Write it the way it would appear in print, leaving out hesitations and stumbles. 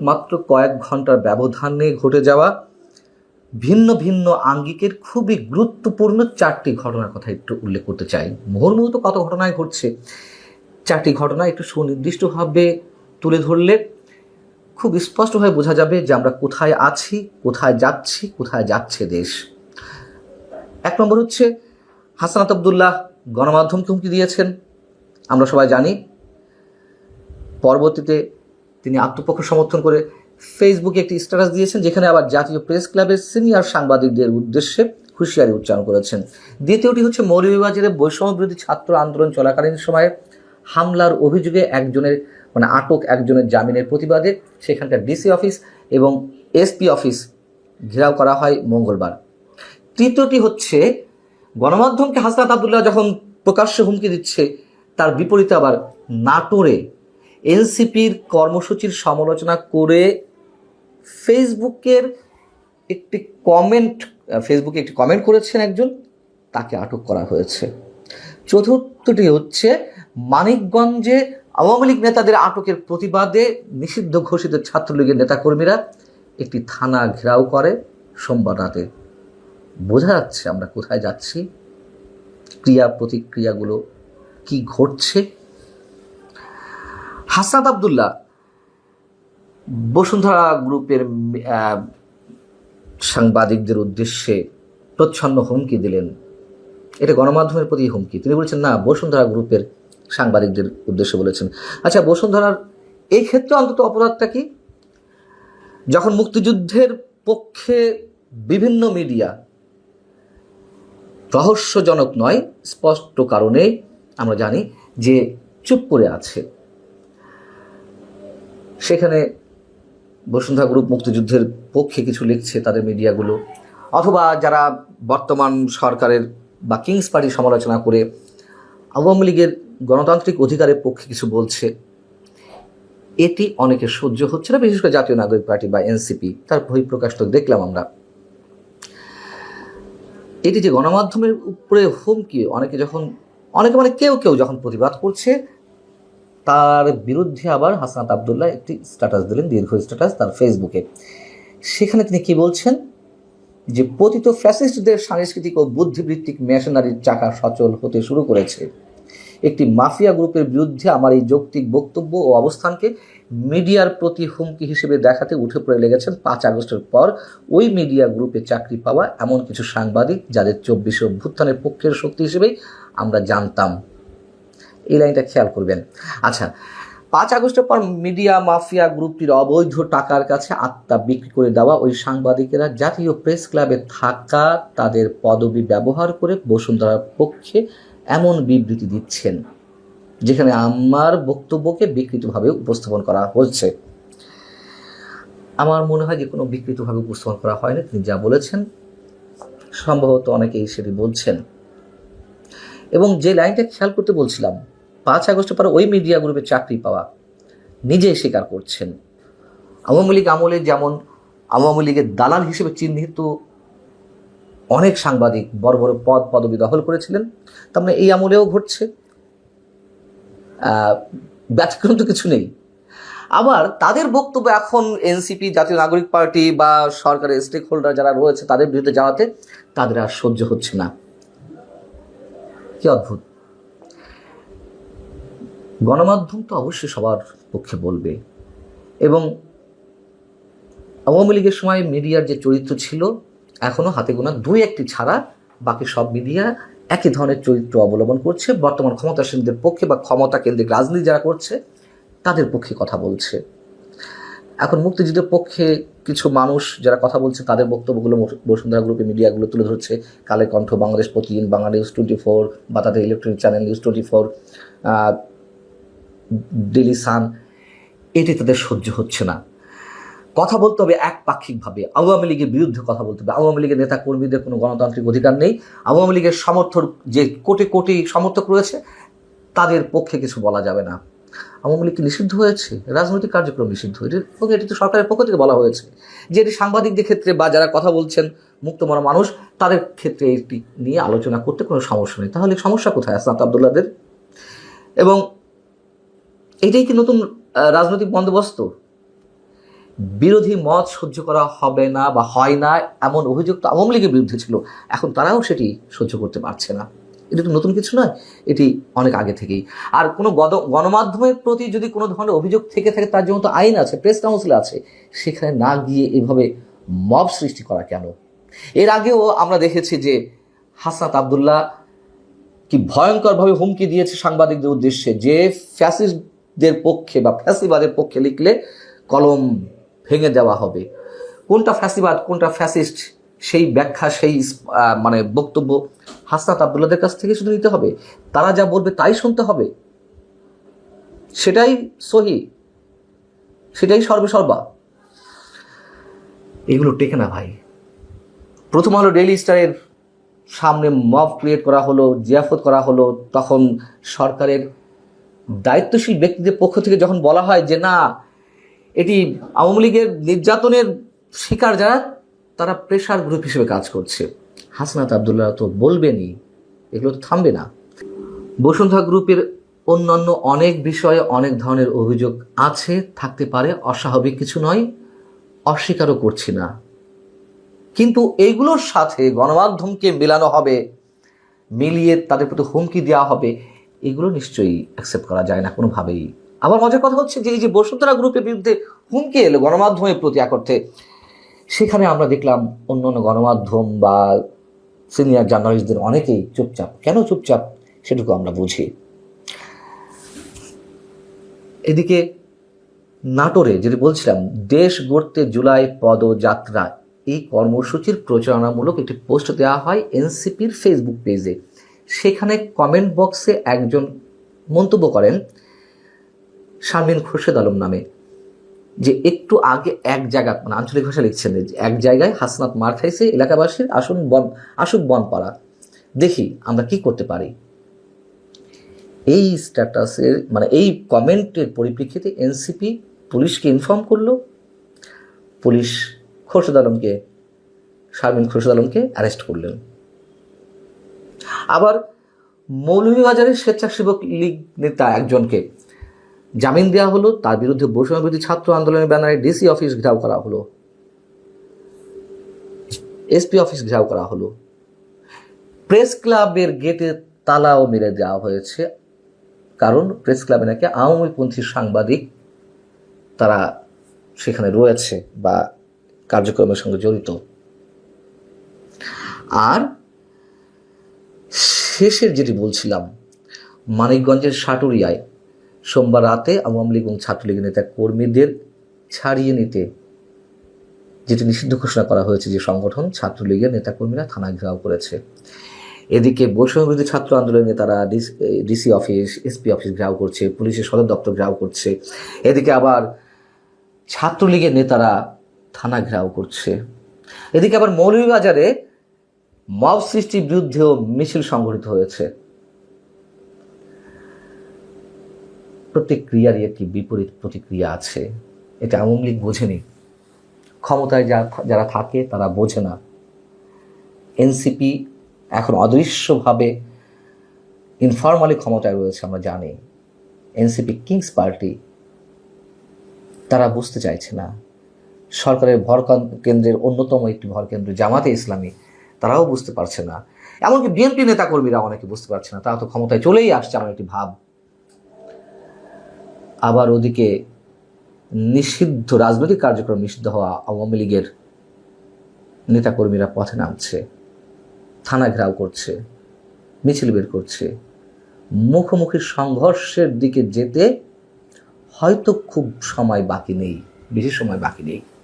মাত্র কয়েক ঘন্টার ব্যবধানে ঘটে যাওয়া ভিন্ন ভিন্ন আঙ্গিকের খুবই গুরুত্বপূর্ণ 4টি ঘটনার কথা একটু উল্লেখ করতে চাই। মুহুর্মুহূর্ত কত ঘটনায় ঘটছে, 4টি ঘটনা একটু সুনির্দিষ্টভাবে তুলে ধরলে খুব স্পষ্টভাবে বোঝা যাবে যে আমরা কোথায় আছি, কোথায় যাচ্ছি, কোথায় যাচ্ছে দেশ। 1 নম্বর হচ্ছে, হাসনাত আবদুল্লাহ গণমাধ্যমকে হুমকি দিয়েছেন, আমরা সবাই জানি। পরবর্তীতে তিনি আত্মপক্ষ সমর্থন করে ফেসবুকে একটি স্ট্যাটাস দিয়েছেন, যেখানে আবার জাতীয় প্রেস ক্লাবের সিনিয়র সাংবাদিকদের উদ্দেশ্যে হুঁশিয়ারি উচ্চারণ করেছেন। দ্বিতীয়টি হচ্ছে, মৌলভীবাজারে বৈষম্য বিরোধী ছাত্র আন্দোলন চলাকালীন সময়ে হামলার অভিযোগে আটক একজনের জামিনের প্রতিবাদে সেখানকার ডিসি অফিস এবং এসপি অফিস ঘেরাও করা হয় মঙ্গলবার। তৃতীয়টি হচ্ছে, গণমাধ্যমকে হাসনাত আবদুল্লাহ যখন প্রকাশ্যে হুমকি দিচ্ছে, তার বিপরীতে আবার নাটোরে এনসিপির কর্মসূচির সমালোচনা করে ফেসবুকে একটি কমেন্ট করেছেন একজন, তাকে আটক করা হয়েছে। চতুর্থটি হচ্ছে, মানিকগঞ্জে আওয়ামী লীগ নেতাদের আটকের প্রতিবাদে নিষিদ্ধ ঘোষিত ছাত্রলীগের নেতাকর্মীরা একটি থানা ঘেরাও করে সোমবার রাতে। বোঝা যাচ্ছে আমরা কোথায় যাচ্ছি, ক্রিয়া প্রতিক্রিয়াগুলো কি ঘটছে। হাসনাত আবদুল্লাহ বসুন্ধরা গ্রুপের সাংবাদিকদের উদ্দেশ্যে প্রচ্ছন্ন হুমকি দিলেন। এটা গণমাধ্যমের প্রতি হুমকি। তিনি বলেছেন, না, বসুন্ধরা গ্রুপের সাংবাদিকদের উদ্দেশ্যে বলেছেন। আচ্ছা, বসুন্ধরার এই ক্ষেত্রে অন্তত অপরাধটা কি? যখন মুক্তিযুদ্ধের পক্ষে বিভিন্ন মিডিয়া রহস্যজনক নয়, স্পষ্ট কারণে আমরা জানি যে চুপ করে আছে, সেখানে বসুন্ধরা গ্রুপ মুক্তিযুদ্ধের পক্ষে কিছু লিখছে তাদের মিডিয়াগুলো, অথবা যারা বর্তমান সরকারের বা কিংস পার্টির সমালোচনা করে আওয়ামী লীগের গণতান্ত্রিক অধিকারের পক্ষে কিছু বলছে, এটি অনেকের সহ্য হচ্ছে না। বিশেষ করে জাতীয় নাগরিক পার্টি বা এনসিপি, তার বহিঃপ্রকাশ তো দেখলাম আমরা। এটি যে গণমাধ্যমের উপরে হুমকি, কেউ যখন প্রতিবাদ করছে, তার বিরুদ্ধে আবার হাসনাত আবদুল্লাহ একটি স্ট্যাটাস দিলেন, দীর্ঘ স্ট্যাটাস তার ফেসবুকে। সেখানে তিনি কি বলছেন, যে পতিত ফ্যাসিস্টদের সাংস্কৃতিক ও বুদ্ধিবৃত্তিক মেশিনারির চাকা সচল হতে শুরু করেছে। একটি মাফিয়া গ্রুপের বিরুদ্ধে আমার এই যৌক্তিক বক্তব্য ও অবস্থানকে মিডিয়ার প্রতি হুমকি হিসেবে দেখাতে উঠে পড়ে লেগেছেন 5 আগস্টের পর ওই মিডিয়া গ্রুপে চাকরি পাওয়া এমন কিছু সাংবাদিক, যাদের 24 অভ্যুত্থানের পক্ষের শক্তি হিসেবেই আমরা জানতাম। এই লাইনটা খেয়াল করবেন। আচ্ছা, 5 আগস্টের পর মিডিয়া মাফিয়া গ্রুপটির অবৈধ টাকার কাছে আত্মা বিক্রি করে দেওয়া ওই সাংবাদিকেরা জাতীয় প্রেস ক্লাবে থাকা তাদের পদবি ব্যবহার করে বসুন্ধরার পক্ষে এমন বিবৃতি দিচ্ছেন, যেখানে আমার বক্তব্যকে বিকৃতভাবে উপস্থাপন করা হচ্ছে। আমার মনে হয় যে কোনো বিকৃতভাবে উপস্থাপন করা হয়নি। তিনি যা বলেছেন সম্ভবত অনেকেই সেটি বলছেন। এবং যে লাইনটা খেয়াল করতে বলছিলাম, 5 আগস্টের পর ওই মিডিয়া গ্রুপে চাকরি পাওয়া, নিজেই স্বীকার করছেন। আওয়ামী লীগ আমলে যেমন আওয়ামী লীগের দালাল হিসেবে চিহ্নিত অনেক সাংবাদিক বড় বড় পদবি দখল করেছিলেন, তার মানে এই আমলেও ঘটছে, ব্যতিক্রম তো কিছু নেই। আবার তাদের বক্তব্য এখন এনসিপি, জাতীয় নাগরিক পার্টি বা সরকারের স্টেক হোল্ডার যারা রয়েছে তাদের বিরুদ্ধে যাওয়াতে তাদের আর সহ্য হচ্ছে না। কি অদ্ভুত! গণমাধ্যম তো অবশ্যই সবার পক্ষে বলবে, এবং আওয়ামী লীগের সময় মিডিয়ার যে চরিত্র ছিল, এখনো হাতে গোনা 2-1টি ছাড়া বাকি সব মিডিয়া একই ধরনের চরিত্র অবলম্বন করছে। বর্তমান ক্ষমতাসীনদের পক্ষে বা ক্ষমতা কেন্দ্রিক রাজনীতি যারা করছে তাদের পক্ষে কথা বলছে। এখন মুক্তিযুদ্ধের পক্ষে কিছু মানুষ যারা কথা বলছে, তাদের বক্তব্যগুলো বসুন্ধরা গ্রুপের মিডিয়াগুলো তুলে ধরছে। কালের কণ্ঠ, বাংলাদেশ প্রতিদিন, বাংলা নিউজ 24 বা তাদের electronic channel news 24, Daily Sun, এটি তাদের সহ্য হচ্ছে না। কথা বলতে হবে একপাক্ষিকভাবে, আওয়ামী লীগের বিরুদ্ধে কথা বলতে হবে। আওয়ামী লীগের নেতা কর্মীদের কোনো গণতান্ত্রিক অধিকার নেই। আওয়ামী লীগের সমর্থক যে কোটি কোটি সমর্থক রয়েছে, তাদের পক্ষে কিছু বলা যাবে না। আওয়ামী লীগ নিষিদ্ধ হয়েছে, রাজনৈতিক কার্যক্রম নিষিদ্ধ, এটি তো সরকারের পক্ষ থেকে বলা হয়েছে যে এটি সাংবাদিকদের ক্ষেত্রে বা যারা কথা বলছেন মুক্তমনা মানুষ, তাদের ক্ষেত্রে এটি নিয়ে আলোচনা করতে কোনো সমস্যা নেই। তাহলে সমস্যা কোথায় হাসনাত আবদুল্লাহদের? এবং এটাই কি নতুন রাজনৈতিক বন্দোবস্ত? বিরোধী মত সহ্য করা হবে না বা হয় না এমন অভিযোগ তো আওয়ামী লীগের বিরুদ্ধে ছিল, এখন তারাও সেটি সহ্য করতে পারছে না। এটা তো নতুন কিছু নয়, এটি অনেক আগে থেকেই। আর কোনো গণমাধ্যমের প্রতি যদি কোনো ধরনের অভিযোগ থেকে থাকে, তার জন্য তো আইন আছে, প্রেস কাউন্সিল আছে, সেখানে না গিয়ে এভাবে মব সৃষ্টি করা কেন? এর আগেও আমরা দেখেছি যে হাসনাত আব্দুল্লাহ কি ভয়ঙ্করভাবে হুমকি দিয়েছে সাংবাদিকদের উদ্দেশ্যে, যে ফ্যাসিস্টদের পক্ষে বা ফ্যাসিবাদের পক্ষে লিখলে কলম ভেঙে দেওয়া হবে। কোনটা ফ্যাসিবাদ কোনটা ফ্যাসিস্ট সেই ব্যাখ্যা, সেই মানে বক্তব্য হাসনাত আব্দুল্লাহদের কাছ থেকে শুধু নিতে হবে, তারা যা বলবে তাই শুনতে হবে, সেটাই সহি, সেটাই সর্বসর্বা। এগুলো টেকে না ভাই। প্রথম আলো ডেইলি স্টারের সামনে মব ক্রিয়েট করা হলো, জিয়াফত করা হলো, তখন সরকারের দায়িত্বশীল ব্যক্তিদের পক্ষ থেকে যখন বলা হয় যে না, এটি আওয়ামী লীগের নির্যাতনের শিকার যারা, তারা প্রেশার গ্রুপ হিসেবে কাজ করছে, হাসনাত আব্দুল্লাহ তো বলবেনই, এগুলো তো থামবে না। বসুন্ধরা গ্রুপের অন্যান্য অনেক বিষয়ে অনেক ধরনের অভিযোগ আছে, থাকতে পারে, অস্বাভাবিক কিছু নয়, অস্বীকারও করছি না, কিন্তু এইগুলোর সাথে গণমাধ্যমকে মেলানো হবে, মিলিয়ে তাদের প্রতি হুমকি দেওয়া হবে, এগুলো নিশ্চয়ই অ্যাকসেপ্ট করা যায় না কোনোভাবেই। আবার মজার কথা হচ্ছে যে এই যে বসুন্ধরা গ্রুপের বিরুদ্ধে হুমকি এলো গণমাধ্যমের প্রতি এক অর্থে, সেখানে আমরা দেখলাম অন্যান্য গণমাধ্যম বা সিনিয়র জার্নালিস্টদের অনেকেই চুপচাপ। কেন চুপচাপ সেটুকু আমরা বুঝি। এদিকে নাটোরে যেটি বলছিলাম, দেশ গড়তে জুলাই পদযাত্রা, এই কর্মসূচির প্রচারণামূলক একটি পোস্ট দেওয়া হয় এনসিপির ফেসবুক পেজে। সেখানে কমেন্ট বক্সে একজন মন্তব্য করেন শারমিন খোরশেদ আলম নামে, যে একটু আগে এক জায়গা, মানে আঞ্চলিক ভাষা লিখছেন, এক জায়গায় হাসনাত মার খাইছে, এলাকাবাসীর আসুক বনপাড়া, দেখি আমরা কি করতে পারি। এই স্ট্যাটাসের মানে এই কমেন্টের পরিপ্রেক্ষিতে এনসিপি পুলিশকে ইনফর্ম করলো, পুলিশ শারমিন খোরশেদ আলমকে অ্যারেস্ট করলেন। আবার মৌলভীবাজারের স্বেচ্ছাসেবক লীগ নেতা একজনকে জামিন দেওয়া হলো, তার বিরুদ্ধে বৈষম্যবিরোধী ছাত্র আন্দোলনের ব্যানারে ডিসি অফিস ঘেরাও করা হলো, এসপি অফিস ঘেরাও করা হলো, প্রেস ক্লাবের গেটে তালাও মেরে দেওয়া হয়েছে, কারণ প্রেস ক্লাবে নাকি আওয়ামীপন্থী সাংবাদিক তারা সেখানে রয়েছে বা কার্যক্রমের সঙ্গে জড়িত। আর শেষের যেটি বলছিলাম, মানিকগঞ্জের সাটুরিয়ায় সোমবার রাতে আওয়ামী লীগ এবং ছাত্রলীগের নেতা কর্মীদের ছাড়িয়ে নিতে যেটি নিষিদ্ধ ঘোষণা করা হয়েছে যে সংগঠন, ছাত্রলীগের নেতাকর্মীরা থানা ঘেরাও করেছে। এদিকে বৈষম্যবিরোধী ছাত্র আন্দোলনের নেতারা ডিসি অফিস, এসপি অফিস ঘেরাও করছে, পুলিশের সদর দপ্তর ঘেরাও করছে। এদিকে আবার ছাত্রলীগের নেতারা থানা ঘেরাও করছে। এদিকে আবার মৌলভীবাজারে মব সৃষ্টির বিরুদ্ধেও মিছিল সংঘটিত হয়েছে। প্রত্যেক ক্রিয়ারই একটি বিপরীত প্রতিক্রিয়া আছে, এটা আওয়ামী লীগ বোঝেনি, ক্ষমতায় যারা থাকে তারা বোঝে না। এনসিপি এখন অদৃশ্যভাবে ইনফরমালি ক্ষমতায় রয়েছে, আমরা জানি। এনসিপি কিংস পার্টি, তারা বুঝতে চাইছে না। সরকারের ভর কেন্দ্রের অন্যতম একটি ভর কেন্দ্র জামাতে ইসলামী, তারাও বুঝতে পারছে না। এমনকি বিএনপি নেতাকর্মীরা অনেকে বুঝতে পারছে না, তারা তো ক্ষমতায় চলেই আসছে আমার একটি ভাব। আবার ওদিকে নিষিদ্ধ রাজনৈতিক কার্যক্রম নিষিদ্ধ হওয়া আওয়ামী লীগের নেতাকর্মীরা পথে নামছে, থানা ঘেরাও করছে, মিছিল বের করছে। মুখোমুখি সংঘর্ষের দিকে যেতে হয়তো খুব সময় বাকি নেই, বেশি সময় বাকি নেই।